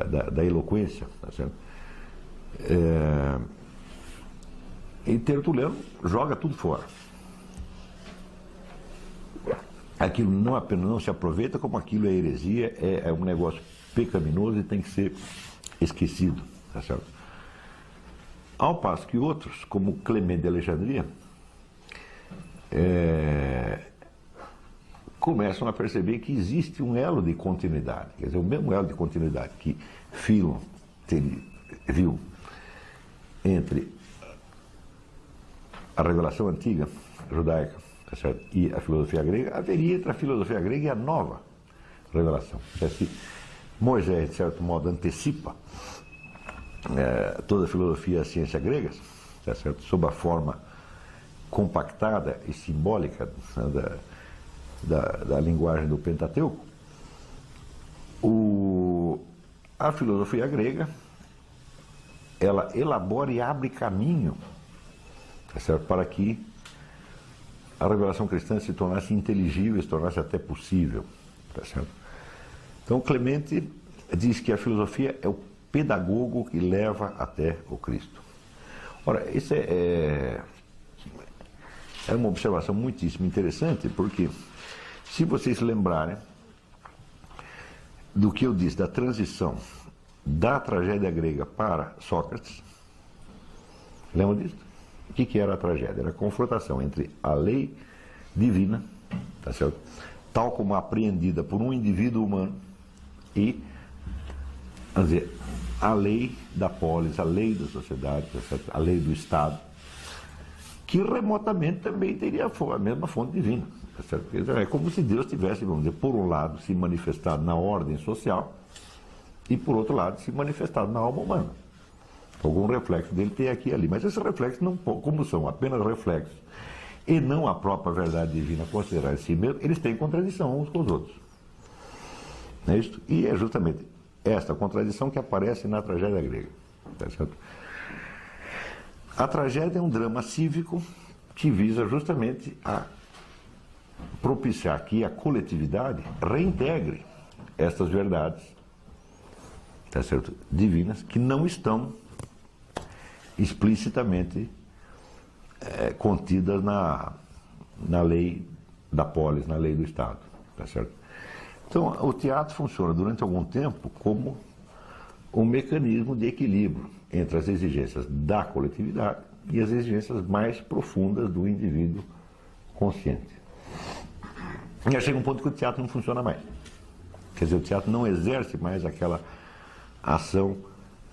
da eloquência, tá certo? E Tertuliano joga tudo fora. Aquilo não apenas não se aproveita, como aquilo é heresia, é um negócio pecaminoso e tem que ser esquecido, tá certo? Ao passo que outros, como Clemente de Alexandria, começam a perceber que existe um elo de continuidade, quer dizer, o mesmo elo de continuidade que Philon viu entre a revelação antiga judaica, tá certo, e a filosofia grega, haveria entre a filosofia grega e a nova revelação. Se Moisés, de certo modo, antecipa toda a filosofia e a ciência gregas, tá certo, sob a forma compactada e simbólica da linguagem do Pentateuco, a filosofia grega, ela elabora e abre caminho, tá certo, para que a revelação cristã se tornasse inteligível, se tornasse até possível, tá certo? Então Clemente diz que a filosofia é o pedagogo que leva até o Cristo. Ora, isso é uma observação muitíssimo interessante, porque se vocês lembrarem do que eu disse da transição da tragédia grega para Sócrates, lembram disso? O que era a tragédia? Era a confrontação entre a lei divina, tá certo? Tal como apreendida por um indivíduo humano, e, vamos dizer, a lei da polis, a lei da sociedade, tá certo? A lei do Estado, que remotamente também teria a mesma fonte divina. Tá certo? É como se Deus tivesse, vamos dizer, por um lado, se manifestado na ordem social e, por outro lado, se manifestado na alma humana. Algum reflexo dele tem aqui e ali, mas esses reflexos, não, como são apenas reflexos e não a própria verdade divina considerar em si mesmo, eles têm contradição uns com os outros. Não é isso? E é justamente esta contradição que aparece na tragédia grega. Tá certo? A tragédia é um drama cívico que visa justamente a propiciar que a coletividade reintegre estas verdades, tá certo, divinas, que não estão explicitamente contidas na lei da polis, na lei do Estado, tá certo? Então, o teatro funciona durante algum tempo como um mecanismo de equilíbrio entre as exigências da coletividade e as exigências mais profundas do indivíduo consciente. E aí chega um ponto que o teatro não funciona mais. Quer dizer, o teatro não exerce mais aquela ação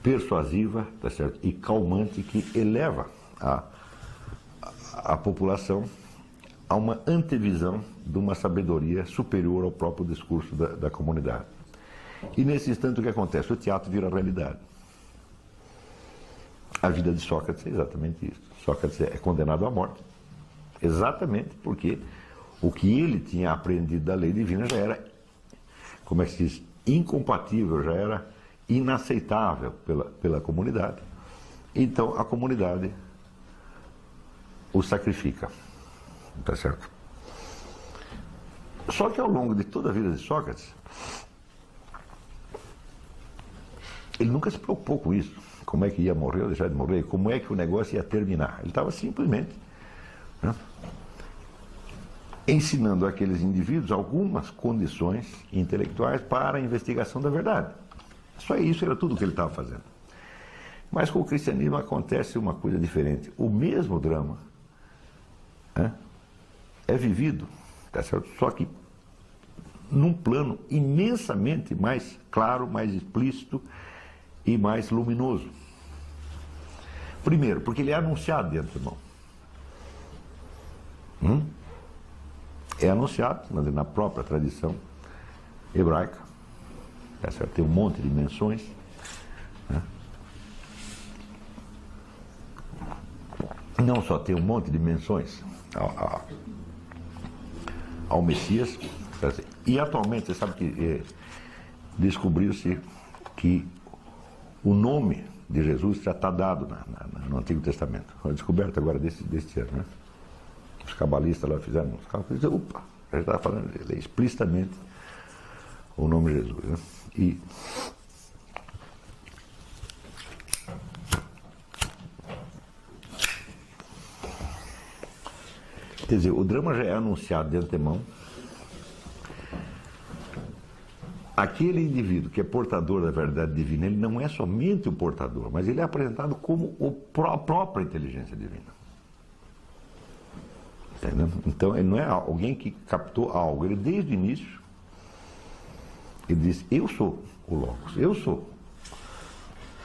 persuasiva, tá certo, e calmante que eleva a população a uma antevisão de uma sabedoria superior ao próprio discurso da comunidade. E nesse instante o que acontece? O teatro vira realidade. A vida de Sócrates é exatamente isso. Sócrates é condenado à morte, exatamente porque o que ele tinha aprendido da lei divina já era, como é que se diz, incompatível, já era inaceitável pela comunidade. Então a comunidade o sacrifica, tá certo? Só que ao longo de toda a vida de Sócrates, ele nunca se preocupou com isso, como é que ia morrer ou deixar de morrer, como é que o negócio ia terminar. Ele estava simplesmente, né, ensinando àqueles indivíduos algumas condições intelectuais para a investigação da verdade. Só isso era tudo o que ele estava fazendo. Mas com o cristianismo acontece uma coisa diferente. O mesmo drama, né, é vivido, tá certo? Só que num plano imensamente mais claro, mais explícito e mais luminoso. Primeiro, porque ele é anunciado de antemão. É anunciado na própria tradição hebraica, tá certo? Tem um monte de menções, né? Não só tem um monte de menções ao Messias, tá certo? E atualmente, você sabe que descobriu-se que o nome de Jesus já está dado no Antigo Testamento. Foi descoberto agora deste ano, né? Os cabalistas lá fizeram uns cálculos e opa, já estava falando explicitamente o nome de Jesus, né? Quer dizer, o drama já é anunciado de antemão. Aquele indivíduo que é portador da verdade divina, ele não é somente o portador, mas ele é apresentado como a própria inteligência divina. Entendeu? Então, ele não é alguém que captou algo. Ele, desde o início, ele disse, eu sou o Logos, eu sou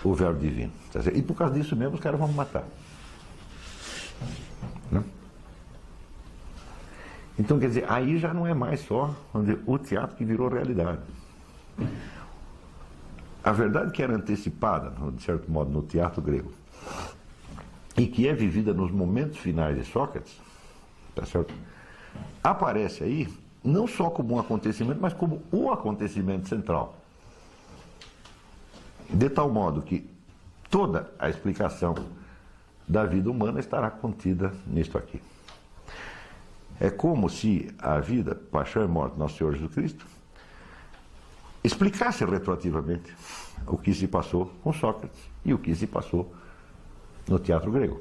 o Verbo divino. E por causa disso mesmo, os caras vão me matar. Né? Então, quer dizer, aí já não é mais só o teatro que virou realidade. A verdade que era antecipada, de certo modo, no teatro grego, e que é vivida nos momentos finais de Sócrates, tá certo? Aparece aí não só como um acontecimento, mas como o acontecimento central. De tal modo que toda a explicação da vida humana estará contida nisto aqui. É como se a vida, paixão e morte do nosso Senhor Jesus Cristo explicasse retroativamente o que se passou com Sócrates e o que se passou no teatro grego.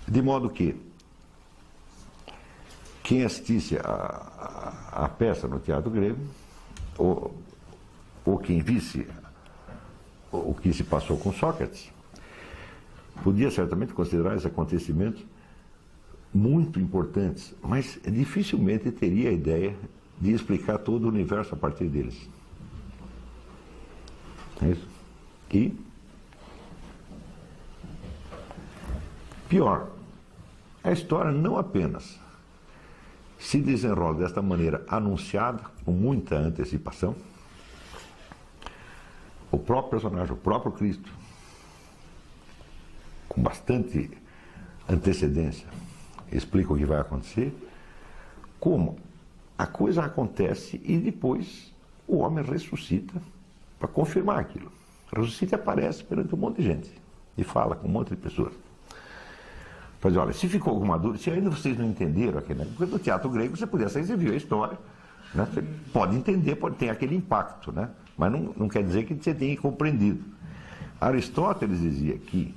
De modo que quem assistisse a peça no teatro grego, ou quem visse o que se passou com Sócrates, podia certamente considerar esses acontecimentos muito importantes, mas dificilmente teria a ideia de explicar todo o universo a partir deles. É isso? E pior, a história não apenas se desenrola desta maneira anunciada, com muita antecipação, o próprio personagem, o próprio Cristo, com bastante antecedência, explica o que vai acontecer, como a coisa acontece e depois o homem ressuscita para confirmar aquilo. Ressuscita e aparece perante um monte de gente e fala com um monte de pessoas. Mas olha, se ficou alguma dúvida, se ainda vocês não entenderam aquele, porque no teatro grego você podia sair, você viu a história, né? Você pode entender, pode ter aquele impacto, né? Mas não quer dizer que você tenha compreendido. Aristóteles dizia que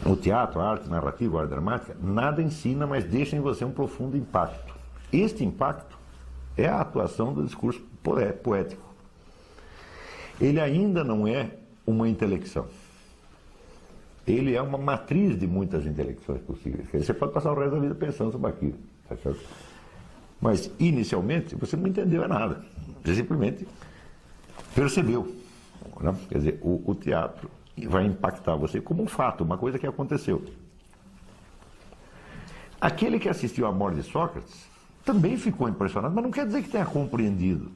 o teatro, a arte narrativa, a arte dramática, nada ensina, mas deixa em você um profundo impacto. Este impacto é a atuação do discurso poético. Ele ainda não é uma intelecção. Ele é uma matriz de muitas intelecções possíveis. Você pode passar o resto da vida pensando sobre aquilo, tá certo? Mas, inicialmente, você não entendeu nada. Você simplesmente percebeu. Né? Quer dizer, o teatro vai impactar você como um fato, uma coisa que aconteceu. Aquele que assistiu à morte de Sócrates também ficou impressionado, mas não quer dizer que tenha compreendido.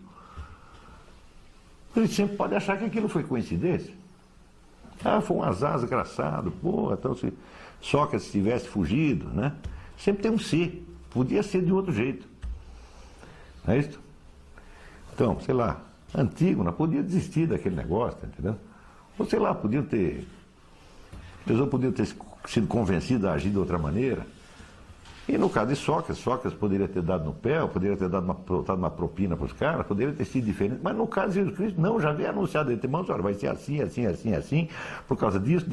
Ele sempre pode achar que aquilo foi coincidência. Ah, foi um azar desgraçado, pô, então se Sócrates tivesse fugido, né? Sempre tem um se, podia ser de outro jeito. Não é isso? Então, sei lá, Antígona podia desistir daquele negócio, tá entendendo? Ou sei lá, a pessoa podia ter sido convencida a agir de outra maneira. E no caso de Sócrates poderia ter dado no pé, ou poderia ter dado uma propina para os caras, poderia ter sido diferente. Mas no caso de Jesus Cristo, não, já veio anunciado de antemão, olha, vai ser assim, assim, assim, assim, por causa disso.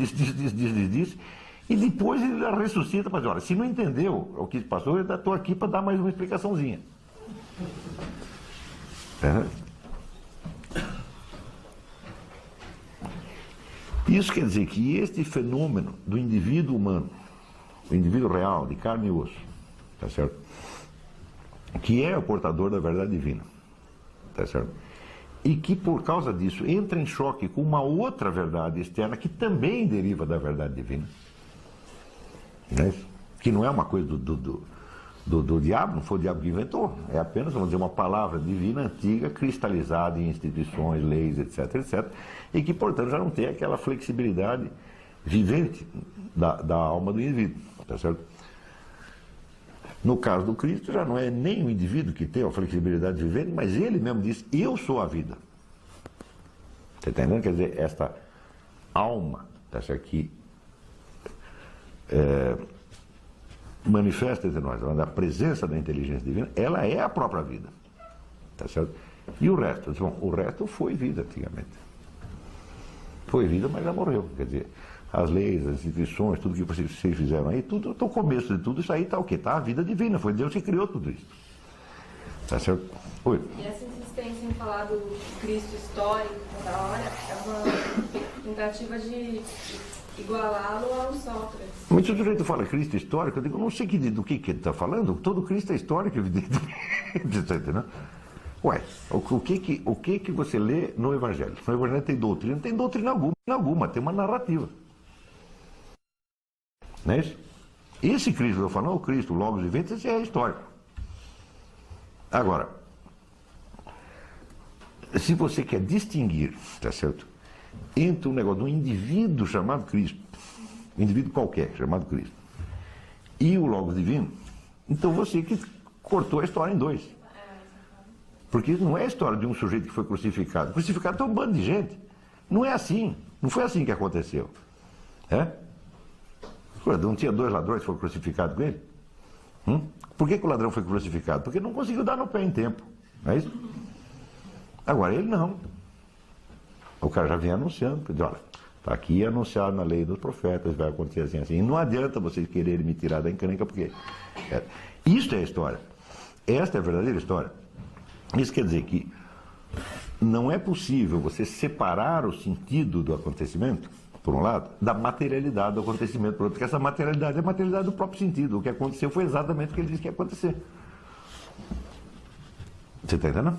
E depois ele ressuscita para dizer, olha, se não entendeu o que passou, eu ainda estou aqui para dar mais uma explicaçãozinha. Isso quer dizer que este fenômeno do indivíduo humano, o indivíduo real, de carne e osso, tá certo? Que é o portador da verdade divina, tá certo? E que por causa disso entra em choque com uma outra verdade externa que também deriva da verdade divina, né? Que não é uma coisa do diabo, não foi o diabo que inventou, é apenas, vamos dizer, uma palavra divina antiga, cristalizada em instituições, leis, etc, etc, e que, portanto, já não tem aquela flexibilidade vivente da alma do indivíduo, tá certo? No caso do Cristo, já não é nem o indivíduo que tem a flexibilidade vivente, mas ele mesmo diz, eu sou a vida. Você está entendendo? Quer dizer, esta alma, tá certo, que manifesta entre nós, a presença da inteligência divina, ela é a própria vida, tá certo? E o resto? Bom, o resto foi vida antigamente. Foi vida, mas já morreu. Quer dizer, as leis, as instituições, tudo que vocês fizeram aí, tudo, o começo de tudo isso aí está o quê? Está a vida divina, foi Deus que criou tudo isso. Tá certo? Oi. E essa insistência em falar do Cristo histórico toda hora é uma tentativa de igualá-lo ao Sócrates. Mas se o sujeito fala Cristo histórico, eu digo, não sei do que ele está falando, todo Cristo é histórico, evidentemente. Você está entendendo? Ué, o que você lê no Evangelho? No Evangelho tem doutrina? Não tem doutrina alguma, tem uma narrativa. Não é isso? Esse Cristo que eu estou falando, o Cristo, o Logos vivente, esse é histórico. Agora, se você quer distinguir, tá certo, entre um negócio de um indivíduo chamado Cristo, um indivíduo qualquer chamado Cristo, e o Logos divino, então você que cortou a história em dois. Porque não é a história de um sujeito que foi crucificado. Crucificado tem um bando de gente. Não é assim. Não foi assim que aconteceu. É? Não tinha 2 ladrões que foram crucificados com ele? Por que o ladrão foi crucificado? Porque não conseguiu dar no pé em tempo. Não é isso? Agora, ele não. O cara já vinha anunciando. Diz, olha, está aqui anunciado na lei dos profetas, vai acontecer assim, assim. E não adianta vocês quererem me tirar da encrenca, porque... Isso é a história. Esta é a verdadeira história. Isso quer dizer que não é possível você separar o sentido do acontecimento, por um lado, da materialidade do acontecimento, por outro, porque essa materialidade é a materialidade do próprio sentido. O que aconteceu foi exatamente o que ele disse que ia acontecer. Você está entendendo?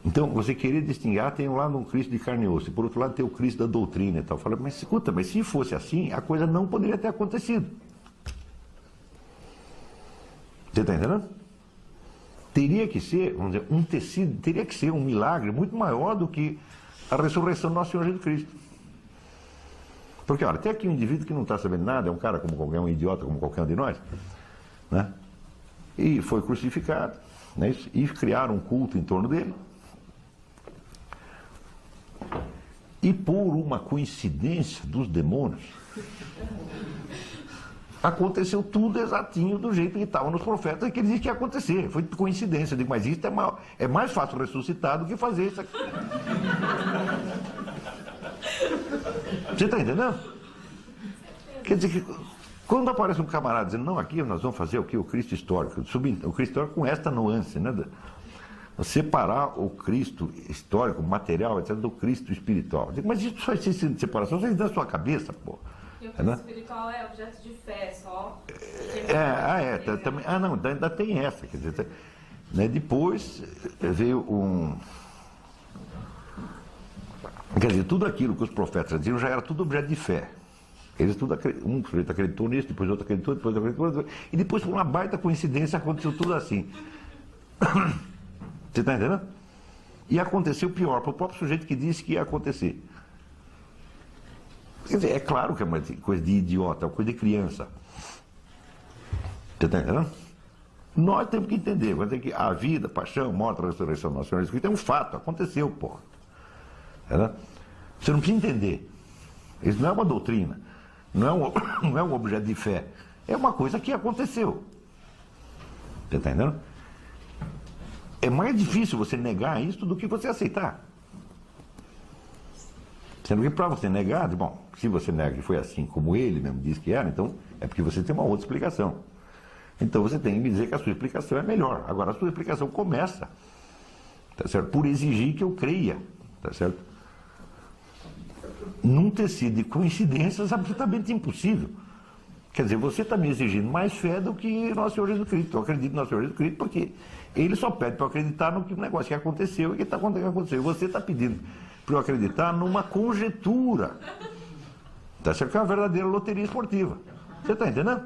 Então, você querer distinguir, tem um lado um Cristo de carne e osso, e por outro lado tem o Cristo da doutrina e tal. Fala, mas escuta, mas se fosse assim, a coisa não poderia ter acontecido. Você está entendendo? Teria que ser, vamos dizer, um tecido, teria que ser um milagre muito maior do que a ressurreição do nosso Senhor Jesus Cristo. Porque, olha, tem aqui um indivíduo que não está sabendo nada, é um cara como qualquer um idiota, como qualquer um de nós, né? E foi crucificado, né? E criaram um culto em torno dele. E por uma coincidência dos demônios, aconteceu tudo exatinho do jeito que estava nos profetas, que ele disse que ia acontecer. Foi coincidência. Eu digo, mas isso é mais fácil ressuscitar do que fazer isso aqui. Você está entendendo? Quer dizer que quando aparece um camarada dizendo, não, aqui nós vamos fazer o que? O Cristo histórico. O Cristo histórico com esta nuance, né? Separar o Cristo histórico, material, etc., do Cristo espiritual. Eu digo, mas isso só existe de separação, você dá na sua cabeça, pô. E o Cristo espiritual é objeto de fé, só. Também, não, ainda tem essa. Quer dizer, né, depois veio um. Quer dizer, tudo aquilo que os profetas diziam já era tudo objeto de fé. Eles tudo um sujeito acreditou nisso, depois outro acreditou, depois outro acreditou, e depois, por uma baita coincidência, aconteceu tudo assim. Você está entendendo? E aconteceu pior, para o próprio sujeito que disse que ia acontecer. Quer dizer, é claro que é uma coisa de idiota, é uma coisa de criança. Você está entendendo? Nós temos que entender, vai dizer que a vida, a paixão, a morte, a ressurreição do nosso Senhor Jesus Cristo é um fato, aconteceu, porra. Você não precisa entender. Isso não é uma doutrina, não é um objeto de fé, é uma coisa que aconteceu. Você está entendendo? É mais difícil você negar isso do que você aceitar. Sendo que para você negar, bom, se você nega que foi assim como ele mesmo disse que era, então é porque você tem uma outra explicação. Então você tem que me dizer que a sua explicação é melhor. Agora a sua explicação começa, tá certo? Por exigir que eu creia, tá certo? Num tecido de coincidências absolutamente impossível. Quer dizer, você está me exigindo mais fé do que Nosso Senhor Jesus Cristo. Eu acredito no Nosso Senhor Jesus Cristo porque ele só pede para eu acreditar no negócio que aconteceu e que está acontecendo. Você está pedindo para eu acreditar numa conjectura. Tá certo? Que é uma verdadeira loteria esportiva. Você está entendendo?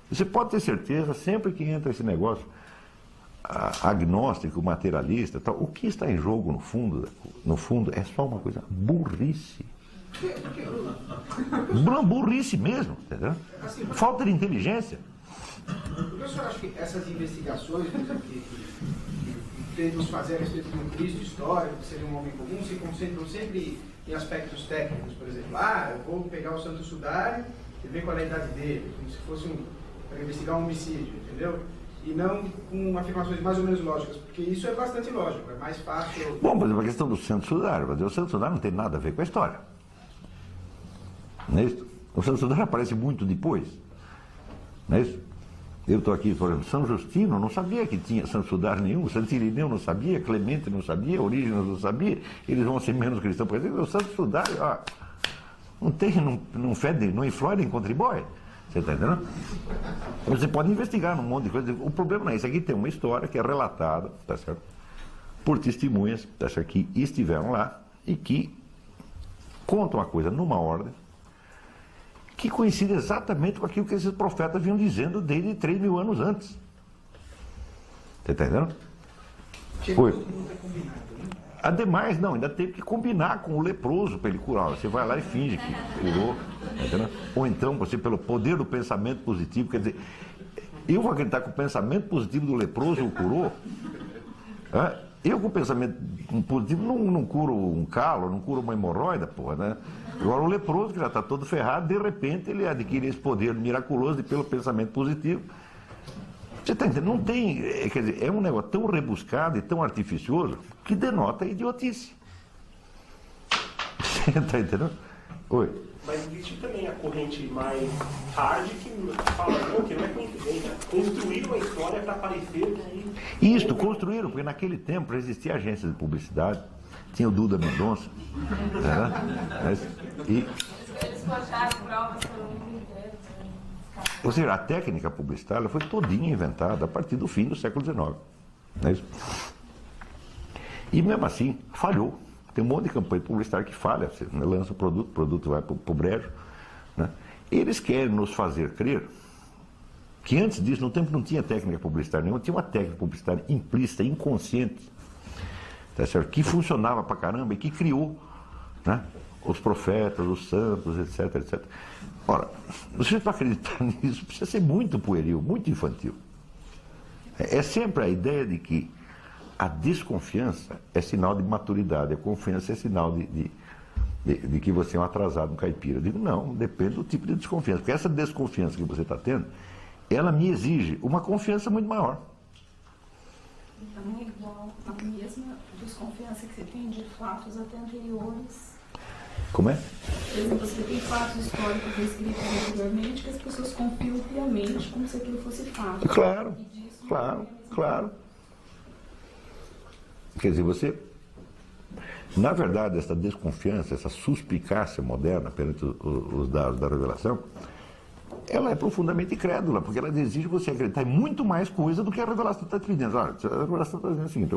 Você pode ter certeza, sempre que entra esse negócio agnóstico, materialista, tal, o que está em jogo no fundo é só uma coisa, burrice. Burrice mesmo, entendeu? Falta de inteligência. Por que o senhor acha que essas investigações que temos fazer a respeito de um Cristo histórico, que seria um homem comum, se concentram sempre em aspectos técnicos? Por exemplo, eu vou pegar o Santo Sudário e ver qual é a idade dele, como se fosse para investigar um homicídio, entendeu? E não com afirmações mais ou menos lógicas, porque isso é bastante lógico, é mais fácil... Bom, por exemplo, a questão do Santo Sudário, o Santo Sudário não tem nada a ver com a história. Não é isso? O Santo Sudário aparece muito depois. Não é isso? Eu estou aqui, por exemplo, São Justino não sabia que tinha Santo Sudário nenhum, Santo Irineu não sabia, Clemente não sabia, Orígenes não sabia, eles vão ser menos cristãos. Por exemplo, o Santo Sudário, não fede, não influi nem contribui. Você está entendendo? Você pode investigar num monte de coisa. O problema não é isso. Aqui tem uma história que é relatada, tá certo? Por testemunhas, tá certo? Que estiveram lá e que contam a coisa numa ordem que coincide exatamente com aquilo que esses profetas vinham dizendo desde 3.000 anos antes. Você está entendendo? Foi. Ademais, não, ainda teve que combinar com o leproso para ele curar. Você vai lá e finge que curou. Tá, ou então, você, pelo poder do pensamento positivo, quer dizer, eu vou acreditar que o pensamento positivo do leproso o curou. Eu com o pensamento positivo não curo um calo, não curo uma hemorroida, porra, né? Agora o leproso, que já está todo ferrado, de repente ele adquire esse poder miraculoso e pelo pensamento positivo. Você está entendendo? Não tem, quer dizer, é um negócio tão rebuscado e tão artificioso que denota idiotice. Você está entendendo? Oi. Mas existe também a corrente mais hard que fala, não, que não é coincidência. Construíram a história para parecer que... Isso, construíram, porque naquele tempo existia agência de publicidade, tinha o Duda Mendonça, né? Eles forjaram provas pelo mundo inteiro. Ou seja, a técnica publicitária foi todinha inventada a partir do fim do século XIX. Não é isso? E mesmo assim, falhou. Tem um monte de campanha publicitária que falha. Você lança o produto vai para o brejo. Né? Eles querem nos fazer crer que antes disso, no tempo não tinha técnica publicitária nenhuma, tinha uma técnica publicitária implícita, inconsciente, tá certo? Que funcionava pra caramba e que criou, né, os profetas, os santos, etc, etc. Ora, você para acreditar nisso precisa ser muito pueril, muito infantil. É sempre a ideia de que a desconfiança é sinal de maturidade, a confiança é sinal de que você é um atrasado, um caipira. Eu digo, não, depende do tipo de desconfiança. Porque essa desconfiança que você está tendo, ela me exige uma confiança muito maior. Então, igual a mesma desconfiança que você tem de fatos até anteriores. Como é? Por exemplo, você tem fatos históricos descritos anteriormente que as pessoas confiam piamente como se aquilo fosse fato. Claro, claro. Quer dizer, você... Na verdade, essa desconfiança, essa suspicácia moderna perante os dados da revelação, ela é profundamente incrédula, porque ela exige você acreditar em muito mais coisa do que a revelação está te pedindo. Olha, a revelação está dizendo o seguinte: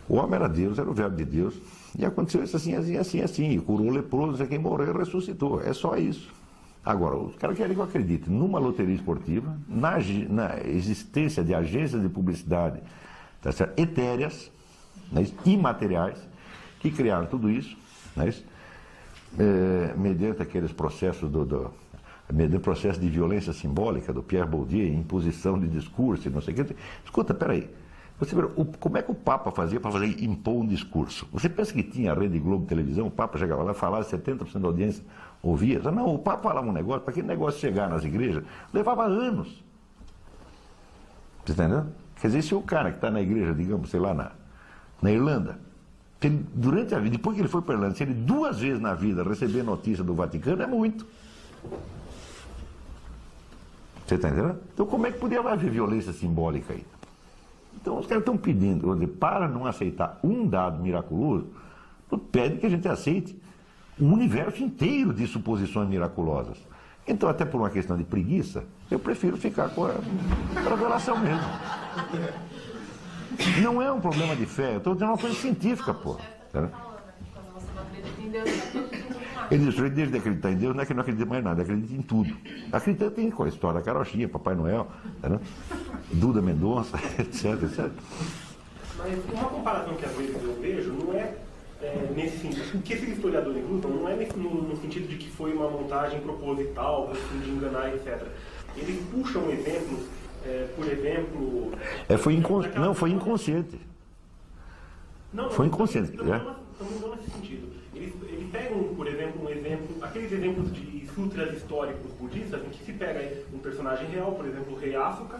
o homem era Deus, era o verbo de Deus, e aconteceu isso assim, assim, assim, assim, e curou o leproso, quem morreu ressuscitou. É só isso. Agora, os caras querem que eu acredite numa loteria esportiva, na existência de agências de publicidade, tá certo, etéreas, né, imateriais, que criaram tudo isso, né, mediante aqueles processos mediante o processo de violência simbólica do Pierre Bourdieu, imposição de discurso e não sei o que. Escuta, peraí, você vê, como é que o Papa fazia para impor um discurso? Você pensa que tinha a Rede Globo televisão, o Papa chegava lá e falava, 70% da audiência ouvia? Não, o Papa falava um negócio, para aquele negócio chegar nas igrejas, levava anos. Você está entendendo? Quer dizer, se o cara que está na igreja, digamos, sei lá, na Irlanda, durante a vida, depois que ele foi para a Irlanda, se ele 2 vezes na vida receber notícia do Vaticano, é muito. Você está entendendo? Então como é que podia haver violência simbólica aí? Então os caras estão pedindo, para não aceitar um dado miraculoso, pede que a gente aceite um universo inteiro de suposições miraculosas. Então, até por uma questão de preguiça, eu prefiro ficar com a revelação mesmo. Não é um problema de fé, eu estou dizendo uma coisa científica, pô. Tá? Ele diz, ele deixa de acreditar em Deus, não é que não acredita mais nada, acredita em tudo. Acredita em qual? A história da carochinha, Papai Noel, tá, Duda Mendonça, etc, etc. Mas uma comparação que às vezes eu vejo não é nesse sentido, o que esses historiadores usam não é no sentido de que foi uma montagem proposital, assim, de enganar, etc. Eles puxam exemplos, por exemplo... Não, foi inconsciente. Não, foi inconsciente. Estamos usando nesse sentido. Eles pegam, por exemplo, aqueles exemplos de sutras históricos budistas, em que se pega um personagem real, por exemplo, o rei Asuka,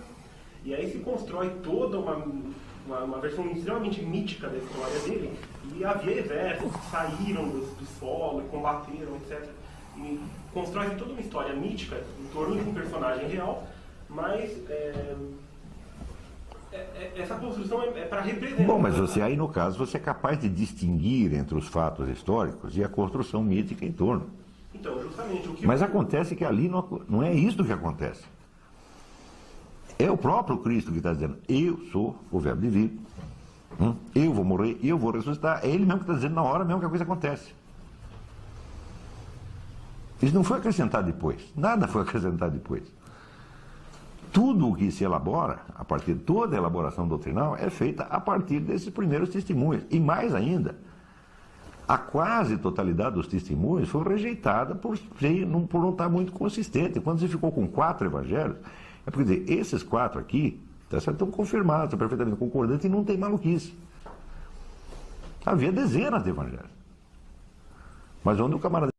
e aí se constrói toda uma versão extremamente mítica da história dele, e havia exércitos que saíram do solo e combateram, etc. constrói toda uma história mítica em torno de um personagem real, mas essa construção é para representar. Bom, mas você aí, no caso, você é capaz de distinguir entre os fatos históricos e a construção mítica em torno. Então, justamente o que... Mas acontece que ali não é isso que acontece. É o próprio Cristo que está dizendo, eu sou o verbo divino, eu vou morrer, eu vou ressuscitar. É ele mesmo que está dizendo na hora mesmo que a coisa acontece. Isso não foi acrescentado depois, nada foi acrescentado depois. Tudo o que se elabora, a partir de toda a elaboração doutrinal, é feita a partir desses primeiros testemunhos. E mais ainda, a quase totalidade dos testemunhos foi rejeitada por não estar muito consistente. Quando você ficou com 4 evangelhos, é porque dizer, esses 4 aqui estão confirmados, estão perfeitamente concordantes e não tem maluquice. Havia dezenas de evangelhos. Mas onde o camarada